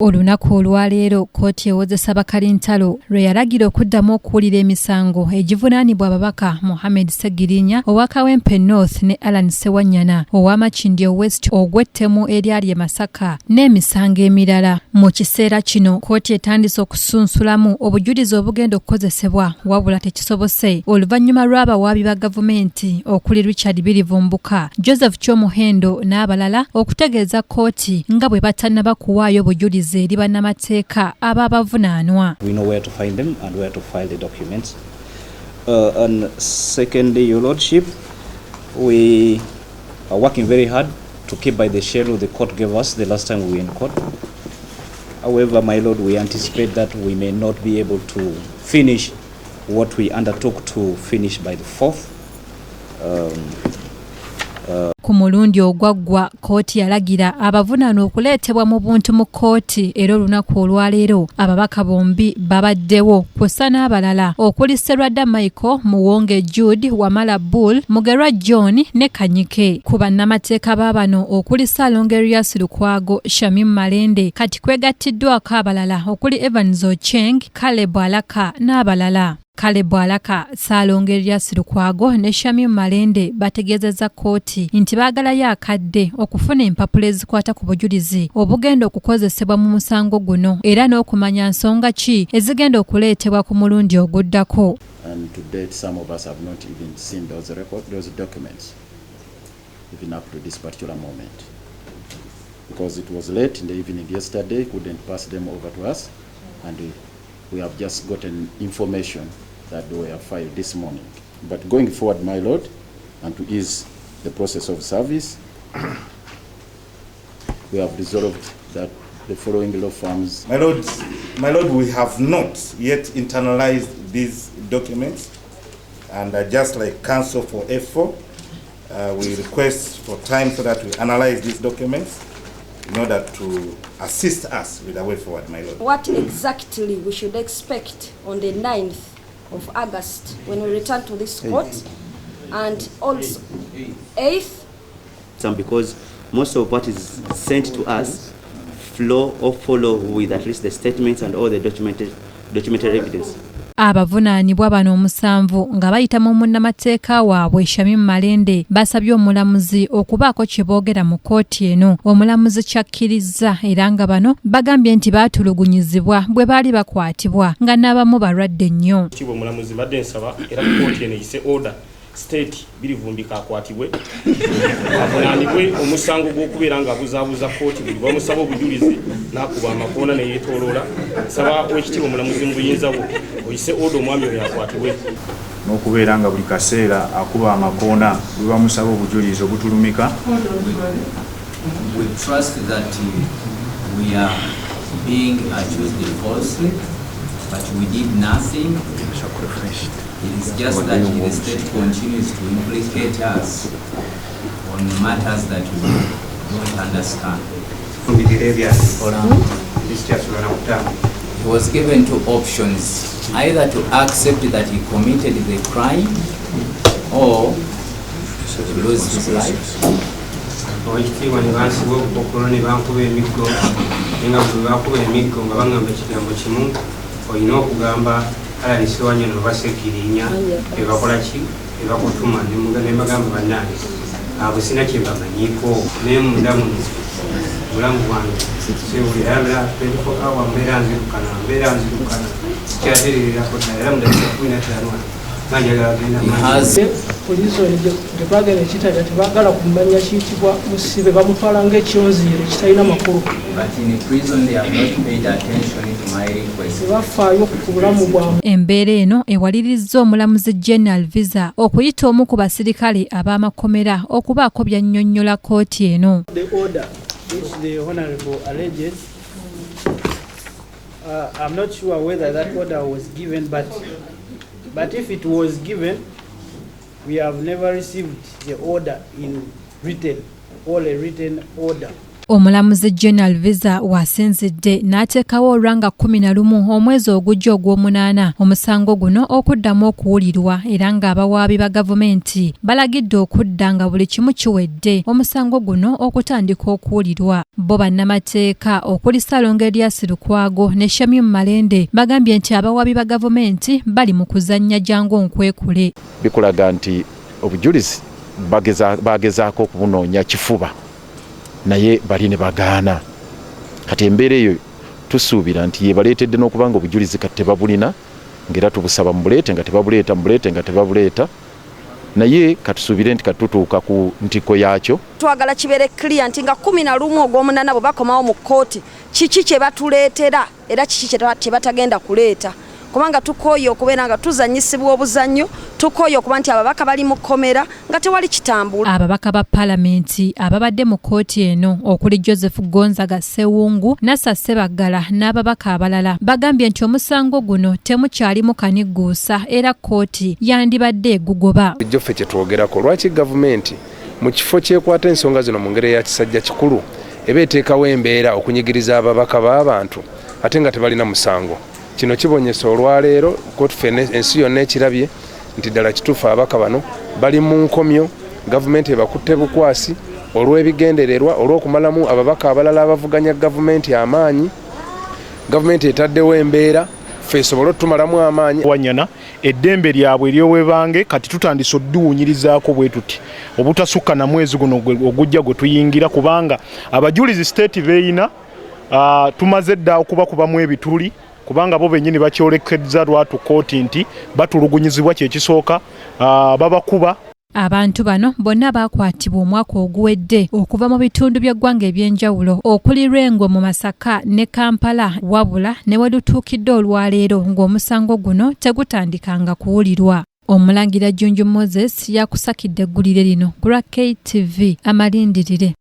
Olunaku olwaleero kkooti ewozesa bakalintalo lwe yalagira okuddamu okuwulira emisango egivunaanibwa ababaka Mohammed Ssegirinya owa Kawempe North ne Allan owa Makindye West ogw'ettemu eryali e Masaka n'emisango emirala. Mu kiseera kino kkooti etandise okusunsulamu obujulizi obugenda okukozesebwa wabula tekisobose oluvannyuma lw'abawaabi ba gavumenti okuli Richard Birivumbuka, Joseph Kyomuhendo n'abalala okutegeeza kkooti nga bwe batannaba kuwaayo bujulizi eri bannamateeka ababavunaanwa. We know where to find them and where to file the documents. And secondly, Your Lordship, we are working very hard to keep by the schedule the court gave us the last time we were in court. However, my Lord, we anticipate that we may not be able to finish what we undertook to finish by the 4th. Ku mulundi ogwaggwa kkooti yalagira abavunaanwa okuleetebwa mu buntu mu kkooti era olunaku olwaleero ababaka bombi babaddewo kw'ossa n'abalala okuli Sserwadda Michael, Muwonge Jude, Wamala Bull, Mugerwa John ne Kanyike. Ku bannamateeka baabano okuli Ssaalongo Erias Lukwago, Shamim Malende kati kwegattiddwako abalala okuli Evans Ocheng, Caleb Alaka n'abalala. Caleb Alaka, Ssaalongo Erias Lukwago ne Shamim Malende bategeezezza kkooti nti baagalayo akadde okufuna empapula ezikwata ku bujulizi obugenda okukozesebwa mu musango guno era n'okumanya nsonga ki ezigenda okuleetebwa ku mulundi oguddako. And to date, some of us have not even seen those documents, even up to this particular moment. Because it was late in the evening yesterday, couldn't pass them over to us, and we have just gotten information that they were filed this morning. But going forward, my Lord, and to ease the process of service, we have resolved that the following law firms. My Lord, we have not yet internalized these documents, and just like counsel for F4, we request for time so that we analyze these documents in order to assist us with the way forward, my Lord. What exactly we should expect on the 9th of August when we return to this court, and also 8th? Because most of what is sent to us follow with at least the statements and all the documented evidence. Abavunaanibwa bano omusanvu nga bayita mu munnamateeka waabwe Shamim Malende basabye omulamuzi okubaako kye boogera mu kkooti eno. Omulamuzi kyakkiriza era nga bano bagambye nti baatulugunyizibwa bwe baali bakwatibwa nga n'abamu balwadde nnyo. Kibwe omulamuzi badde nsaba era kkooti eno eyise order state Birivumbika akwatibwe avunaanibwe omusango gw'okubeera nga abuzaabuza kkooti buli bamusaba obujulizi n'akuba amakoona ne yeetooloola. Nsaba Oweekitiibwa omulamuzi mu buyinza bwo oyise order omwami oyo akwatibwe. N'okubeera nga buli kaseera akuba amakoona bwe bamusaba obujulizi obutulumika. We trust that we are being accused falsely, but we did nothing. It is just that the state continues to implicate us on matters that we don't understand. He was given two options, either to accept that he committed the crime or to lose his life. Oweekitiibwa ne bansibwa obukokolo ne bankuba emiggo nga bwe bakuba emiggo nga baŋŋamba ekigambo kimu olina okugamba Allan oba Ssegirinya ebakola ki ebakutuma ne mbagamba bannange abo sina kye bamanyiiko naye munda muno mulamu bwange buli ayagala 24 hour mbeera nzirukana kyatereerako ddala era mu dakiika 15 banjagala genda poliisi gyetwagenda ekitata tebagala kumanya kiyitibwa musibe bamutwala ng'ekyonziire kitalina makulu tebafaayo ku bulamu bwamu. Embeera eno ewalirizza omulamuzi General Visa okuyita omu ku basirikale ab'amakomera okubaako by'annyonnyola kkooti eno. The order which the Honorable alleges, I'm not sure whether that order was given, but if it was given, we have never received the order in written or a written order. Omulamuzi General Visa wasinzidde n'ateekawo olwanga 11 omwezi ogujja ogw'omunaana omusango guno okuddamu okuwulirwa era ng'abawaabi ba gavumenti balagidde okudda nga buli kimu kiwedde omusango guno okutandika okuwulirwa. Bo bannamateeka okuli Ssaalongo Erias Lukwago ne Shamim Malende bagambye nti abawaabi ba gavumenti bali mu kuzannya jangu nkwekule. Bikulaga nti obujulizi bagezaako okubunoonya kifuba naye bali ne bagaana. Kati embeera eyo tusuubira nti ye baleetedde n'okubanga obujulizi kati tebabulina ng'era tubusaba mubuleete nga tebabuleeta mubuleete nga tebabuleeta naye katusuubire nti katutuuka ku ntiko yaakyo. Twagala kibeere clear nti nga 11 ogw'omunaana bwe bakomawo mu kkooti kiki kye batuleetera era kiki kye batagenda kuleeta. Kubanga tukooye okubeera nga tuzanyisibwa obuzannyo, tukooye okuba nti ababaka bali mu kkomera nga tewali kitambula. Ababaka ba Paalamenti ababadde mu kkooti eno okuli Joseph Gonzaga Ssewungu, Nassa Bgala n'ababaka abalala bagambye nti omusango guno temukyalimu kanigguusa era kkooti yandibadde egugoba. Jjoffe kye twogerako lwaki gavumenti mu kifo kyekwata ensonga zino mu ngeri ya kisajja kikulu eba eteekawo embeera okunyigiriza ababaka b'abantu ate nga tebalina musango. Kino kibonyesa olwaleero kkooti ensi yonna ekirabye nti ddala kituufu ababaka bano bali mu nkomyo, gavumenti ebakutte bukwasi olw'ebigendererwa olw'okumalamu ababaka abalala abavuganya gavumenti amaanyi. Gavumenti etaddewo embeera ffe esobole otumalamu amaanyi. Wanyana eddembe lyabwe ery'obwebange kati tutandise odduwunyirizaako bwe tuti obutasukka na mwezi guno ogujja gwe tuyingira kubanga abajulizi state beeyina tumaze dda okubakubamu ebituli kubanga bo bennyini bakyolekedza lwatu kkooti nti batulugunyizibwa kyekisooka babakuba. Abantu bano bonna baakwatibwa omwaka oguwedde okuva mu bitundu by'eggwanga eby'enjawulo okuli Lwengo mu Masaka ne Kampala wabula ne wedutuukidde olwaleero ng'omusango guno tegutandikanga kuwulirwa. Omulangira Junju Moses yakusakidde eggulire lino ku lwa KTV amalindirire.